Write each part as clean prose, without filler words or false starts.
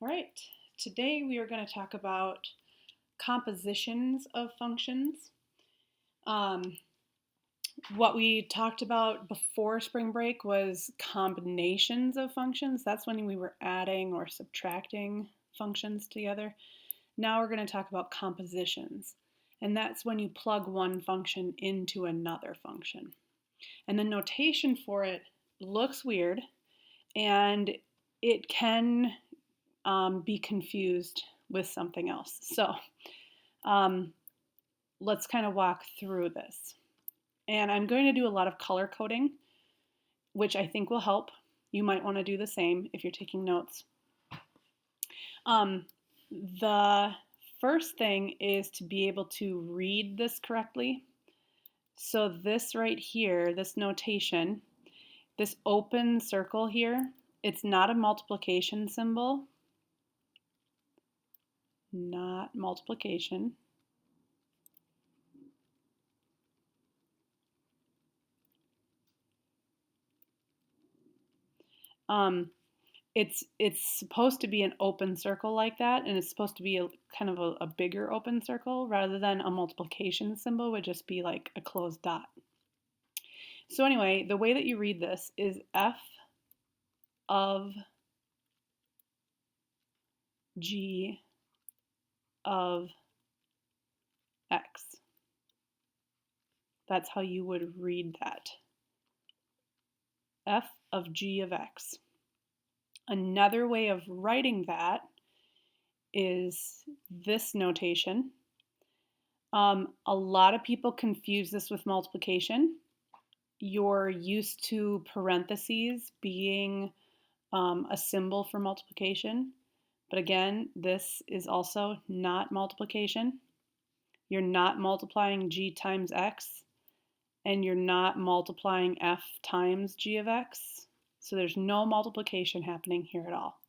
All right, today we are going to talk about compositions of functions. Um, what we talked about before spring break was combinations of functions. That's when we were adding or subtracting functions together. Now we're going to talk about compositions, and that's when you plug one function into another function. And the notation for it looks weird, and it can be confused with something else. So um, let's kind of walk through this. And I'm going to do a lot of color coding, which I think will help. You might want to do the same if you're taking notes. The first thing is to be able to read this correctly. So this right here, this notation, this open circle here, it's not a multiplication symbol, not multiplication. Um, it's supposed to be an open circle like that, and it's supposed to be a kind of a bigger open circle rather than a multiplication symbol would just be like a closed dot. So anyway, the way that you read this is f of g of x. That's how you would read that. F of g of x. Another way of writing that is this notation. A lot of people confuse this with multiplication. You're used to parentheses being a symbol for multiplication. But again, this is also not multiplication. You're not multiplying g times x, and you're not multiplying f times g of x. So there's no multiplication happening here at all.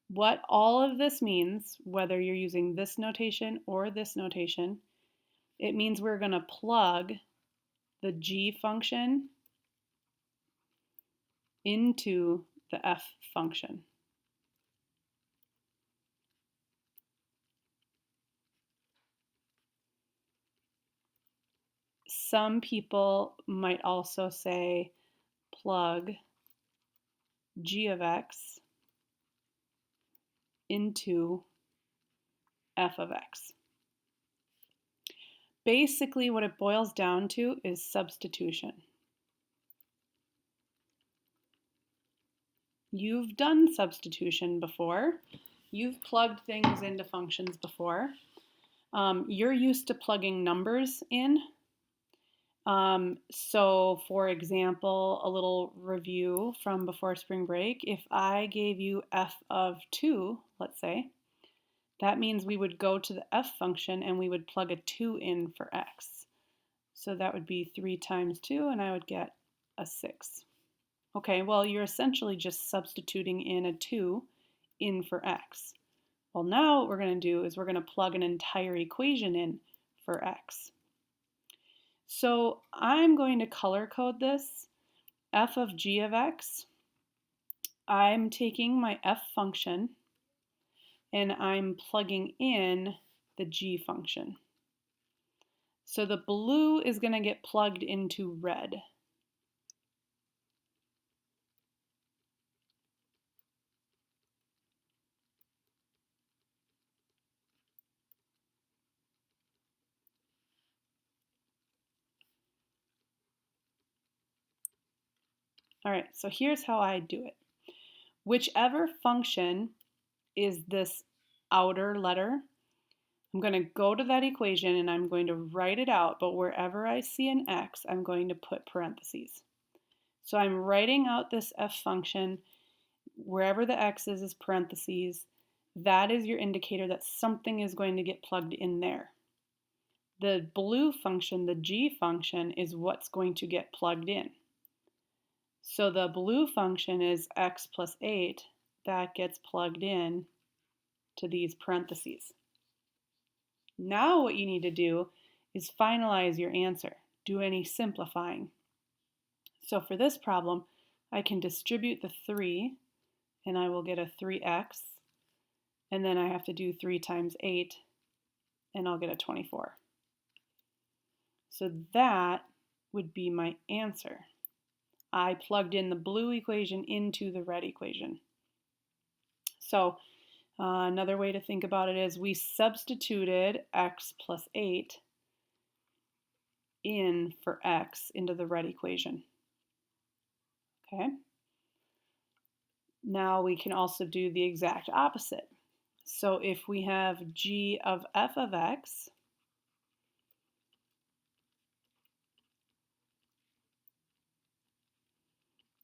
What all of this means, whether you're using this notation or this notation, it means we're going to plug the g function into the f function. Some people might also say plug g of x into f of x. Basically, what it boils down to is substitution. You've done substitution before. You've plugged things into functions before. You're used to plugging numbers in. So for example, a little review from before spring break, if I gave you f of 2, let's say, that means we would go to the f function and we would plug a 2 in for x. So that would be 3 times 2, and I would get a 6. Okay, well, you're essentially just substituting in a 2 in for x. Well, now what we're going to do is we're going to plug an entire equation in for x. So I'm going to color code this f of g of x. I'm taking my f function and I'm plugging in the g function. So the blue is going to get plugged into red. All right, so here's how I do it. Whichever function is this outer letter, I'm going to go to that equation and I'm going to write it out, but wherever I see an x, I'm going to put parentheses. So I'm writing out this f function, wherever the x is parentheses. That is your indicator that something is going to get plugged in there. The blue function, the g function, is what's going to get plugged in. So the blue function is x plus 8. That gets plugged in to these parentheses. Now what you need to do is finalize your answer. Do any simplifying. So for this problem, I can distribute the 3, and I will get a 3x. and then I have to do 3 times 8, and I'll get a 24. So that would be my answer. I plugged in the blue equation into the red equation. So another way to think about it is we substituted x plus 8 in for x into the red equation. Okay. Now we can also do the exact opposite. So if we have g of f of x,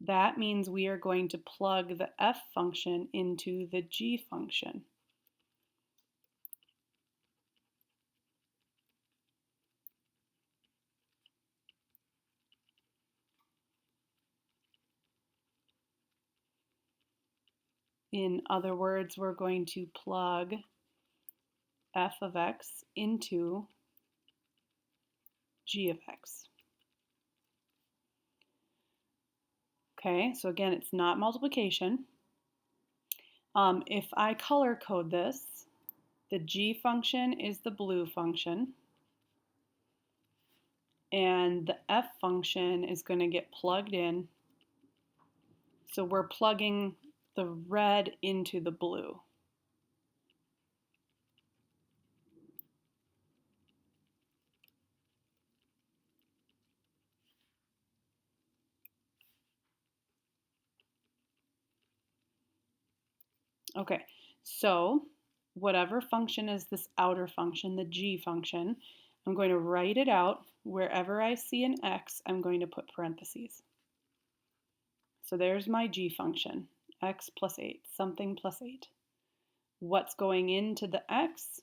that means we are going to plug the f function into the g function. In other words, we're going to plug f of x into g of x. Okay, so again, it's not multiplication. If I color code this, the g function is the blue function, and the f function is going to get plugged in. So we're plugging the red into the blue. Okay, so whatever function is this outer function, the g function, I'm going to write it out. Wherever I see an x, I'm going to put parentheses. So there's my g function, x plus 8, something plus 8. What's going into the x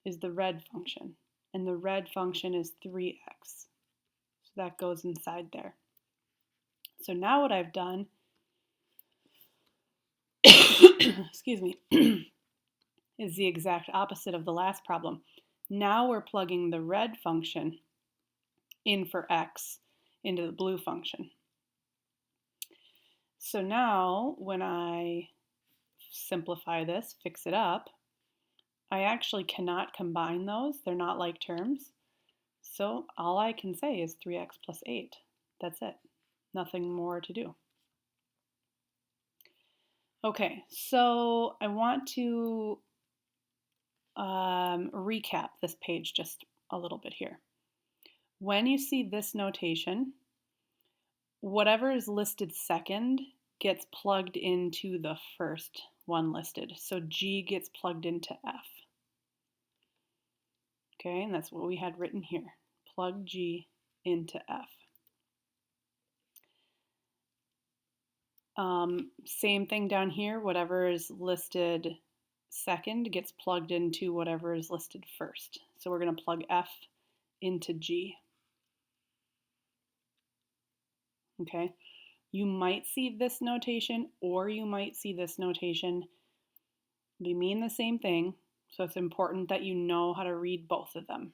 is the red function, and the red function is 3x. So that goes inside there. So now what I've done, excuse me, is the exact opposite of the last problem. Now we're plugging the red function in for x into the blue function. So now when I simplify this, fix it up, I actually cannot combine those. They're not like terms. So all I can say is 3x plus 8. That's it. Nothing more to do. Okay, so I want to recap this page just a little bit here. When you see this notation, whatever is listed second gets plugged into the first one listed. So G gets plugged into F. Okay, and that's what we had written here. Plug G into F. Same thing down here, whatever is listed second gets plugged into whatever is listed first. So we're going to plug F into G. Okay, you might see this notation or you might see this notation. They mean the same thing, so it's important that you know how to read both of them.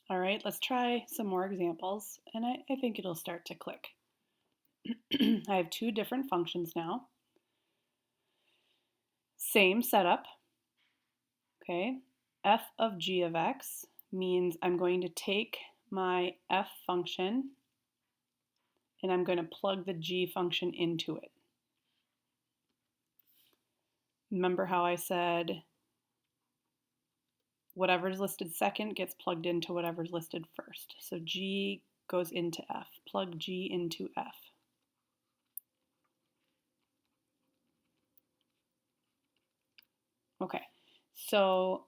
All right, let's try some more examples, and I think it'll start to click. I have two different functions now. Same setup. Okay, f of g of x means I'm going to take my f function and I'm going to plug the g function into it. Remember how I said whatever's listed second gets plugged into whatever's listed first. So G goes into F. Plug G into F. Okay, so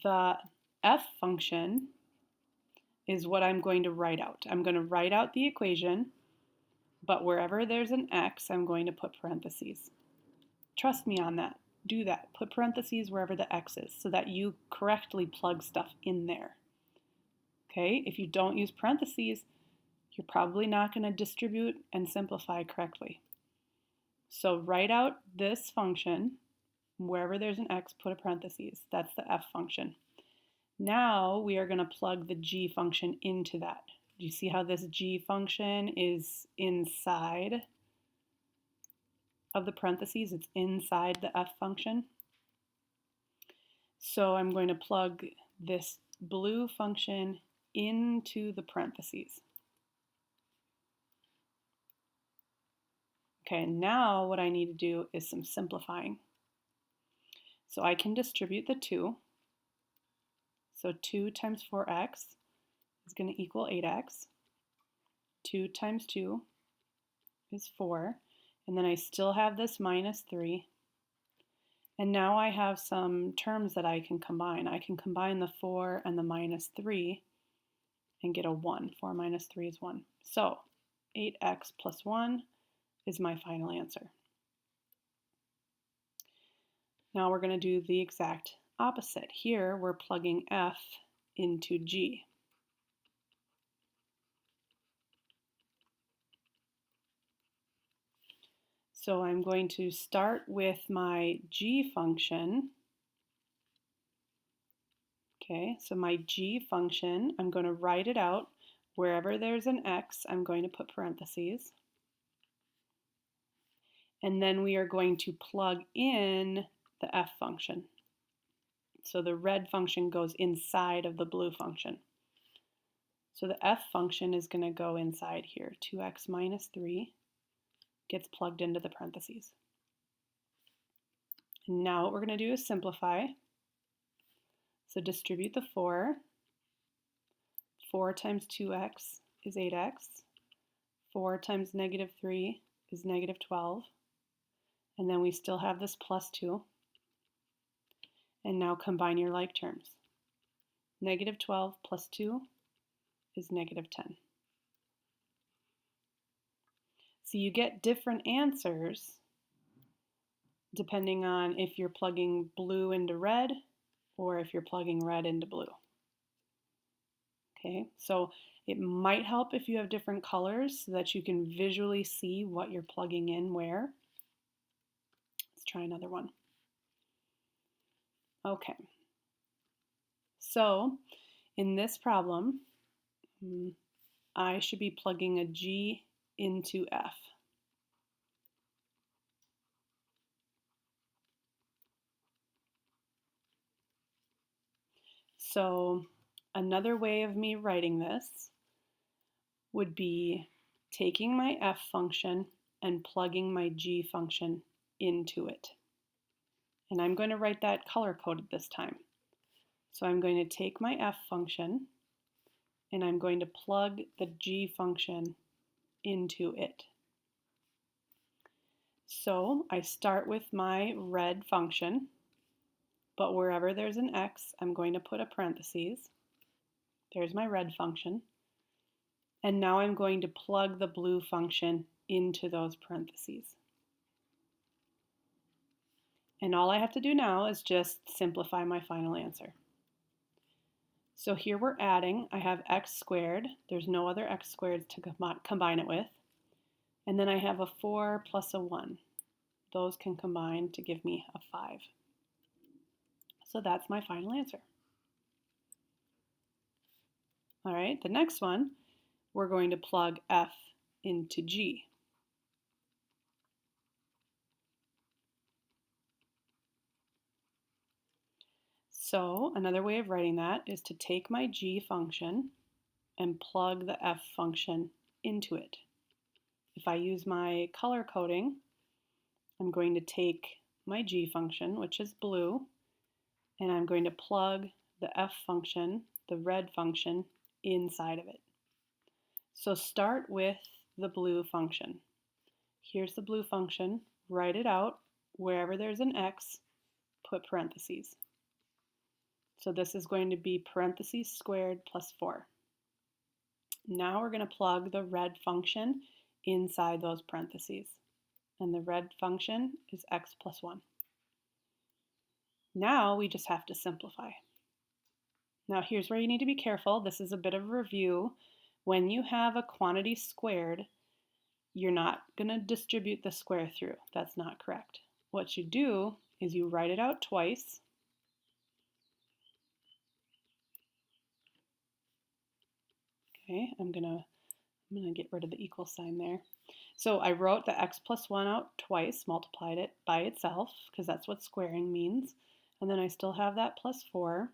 the F function is what I'm going to write out. I'm going to write out the equation, but wherever there's an X, I'm going to put parentheses. Trust me on that. Do that. Put parentheses wherever the X is so that you correctly plug stuff in there. Okay, if you don't use parentheses, you're probably not going to distribute and simplify correctly. So write out this function. Wherever there's an X, put a parentheses. That's the F function. Now we are going to plug the G function into that. Do you see how this G function is inside of the parentheses. It's inside the f function. So I'm going to plug this blue function into the parentheses. Okay, now what I need to do is some simplifying. So I can distribute the 2. So 2 times 4x is going to equal 8x. 2 times 2 is 4. And then I still have this minus 3. And now I have some terms that I can combine. I can combine the 4 and the minus 3 and get a 1. 4 minus 3 is 1. So 8x plus 1 is my final answer. Now we're going to do the exact opposite. Here we're plugging f into g. So I'm going to start with my g function. Okay, so my g function, I'm going to write it out. Wherever there's an x, I'm going to put parentheses. And then we are going to plug in the f function. So the red function goes inside of the blue function. So the f function is going to go inside here. 2x minus 3 gets plugged into the parentheses. And now what we're going to do is simplify. So distribute the 4. 4 times 2x is 8x. 4 times negative 3 is negative 12. And then we still have this plus 2. And now combine your like terms. Negative 12 plus 2 is negative 10. So you get different answers depending on if you're plugging blue into red or if you're plugging red into blue. Okay, so it might help if you have different colors so that you can visually see what you're plugging in where. Let's try another one. Okay, so in this problem, I should be plugging a G into F. So another way of me writing this would be taking my F function and plugging my G function into it. And I'm going to write that color-coded this time. So I'm going to take my F function and I'm going to plug the G function into it. So I start with my red function, but wherever there's an X, I'm going to put a parentheses. There's my red function. And now I'm going to plug the blue function into those parentheses. And all I have to do now is just simplify my final answer. So here we're adding. I have x squared. There's no other x squared to combine it with. And then I have a 4 plus a 1. Those can combine to give me a 5. So that's my final answer. All right, the next one, we're going to plug f into g. So another way of writing that is to take my g function and plug the f function into it. If I use my color coding, I'm going to take my g function, which is blue, and I'm going to plug the f function, the red function, inside of it. So start with the blue function. Here's the blue function. Write it out. Wherever there's an x, put parentheses. So this is going to be parentheses squared plus 4. Now we're going to plug the red function inside those parentheses. And the red function is x plus 1. Now we just have to simplify. Now here's where you need to be careful. This is a bit of a review. When you have a quantity squared, you're not going to distribute the square through. That's not correct. What you do is you write it out twice. Okay, I'm gonna get rid of the equal sign there. So I wrote the x plus 1 out twice, multiplied it by itself, because that's what squaring means. And then I still have that plus 4.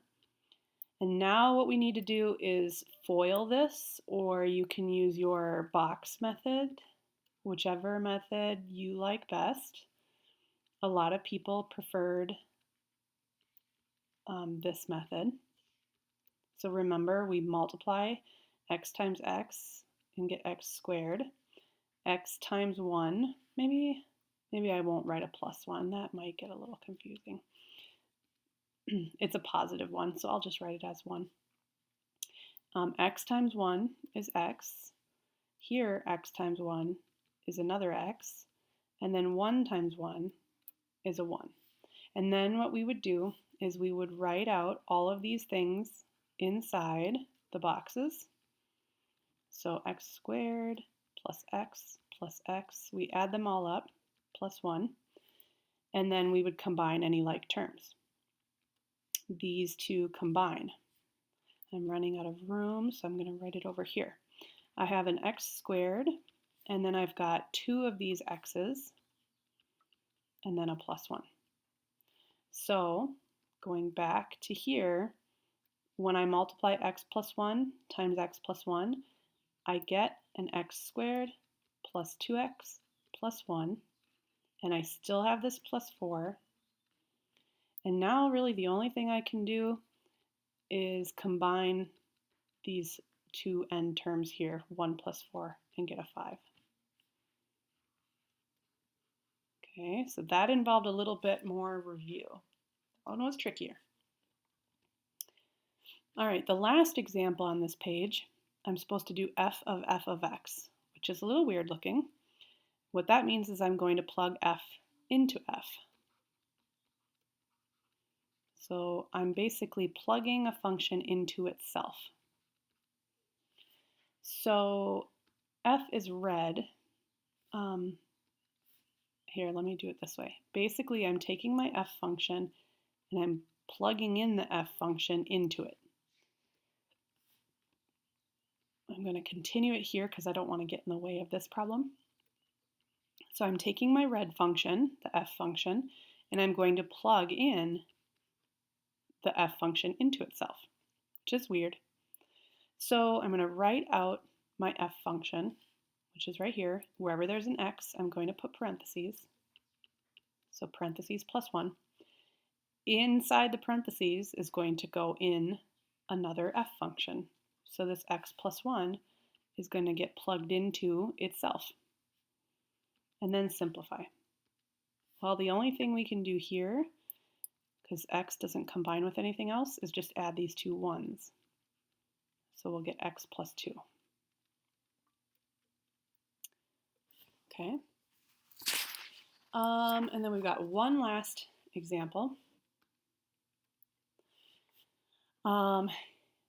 And now what we need to do is FOIL this, or you can use your box method, whichever method you like best. A lot of people preferred this method. So remember, we multiply x times x and get x squared. X times 1, maybe I won't write a plus 1. That might get a little confusing. It's a positive 1, so I'll just write it as 1. X times 1 is x. Here, x times 1 is another x. And then 1 times 1 is a 1. And then what we would do is we would write out all of these things inside the boxes. So x squared plus x, we add them all up, plus 1, and then we would combine any like terms. These two combine. I'm running out of room, so I'm going to write it over here. I have an x squared, and then I've got 2 of these x's, and then a plus 1. So going back to here, when I multiply x plus 1 times x plus 1, I get an x squared plus 2x plus 1, and I still have this plus 4. And now really the only thing I can do is combine these two end terms here, 1 plus 4, and get a 5. Okay, so that involved a little bit more review. Oh no, it's trickier. All right, the last example on this page, I'm supposed to do f of x, which is a little weird looking. What that means is I'm going to plug f into f. So I'm basically plugging a function into itself. So f is red. Here, let me do it this way. Basically, I'm taking my f function and I'm plugging in the f function into it. I'm going to continue it here because I don't want to get in the way of this problem. So I'm taking my red function, the f function, and I'm going to plug in the f function into itself, which is weird. So I'm going to write out my f function, which is right here. Wherever there's an x, I'm going to put parentheses. So parentheses plus 1. Inside the parentheses is going to go in another f function. So this x plus 1 is going to get plugged into itself. And then simplify. Well, the only thing we can do here, because x doesn't combine with anything else, is just add these two 1s. So we'll get x plus 2. Okay. And then we've got one last example.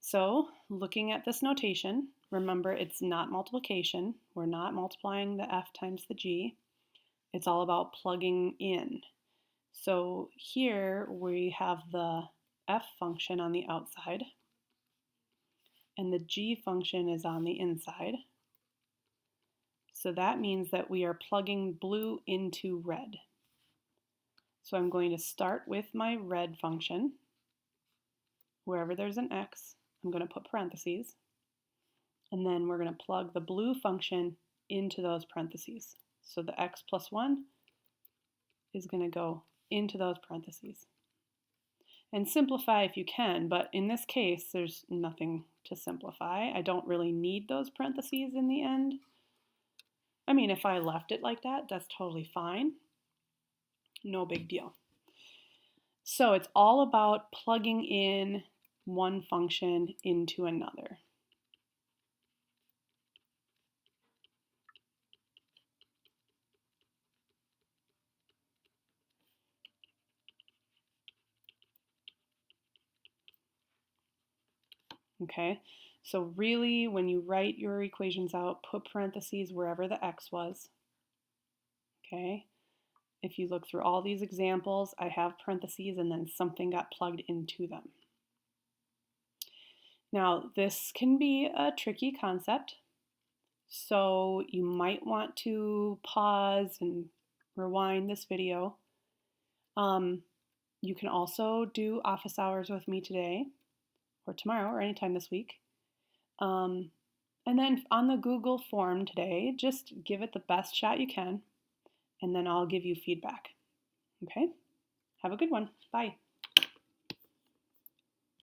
So looking at this notation, remember it's not multiplication. We're not multiplying the f times the g. It's all about plugging in. So here we have the f function on the outside, and the g function is on the inside. So that means that we are plugging blue into red. So I'm going to start with my red function. Wherever there's an x, I'm going to put parentheses. And then we're going to plug the blue function into those parentheses. So the x plus 1 is going to go into those parentheses. And simplify if you can, but in this case, there's nothing to simplify. I don't really need those parentheses in the end. I mean, if I left it like that, that's totally fine. No big deal. So it's all about plugging in one function into another. Okay, so really when you write your equations out, put parentheses wherever the x was. Okay, if you look through all these examples, I have parentheses and then something got plugged into them. Now, this can be a tricky concept. So you might want to pause and rewind this video. Um, you can also do office hours with me today or tomorrow or anytime this week. Um, and then on the Google form today, just give it the best shot you can, and then I'll give you feedback. Okay? Have a good one. Bye.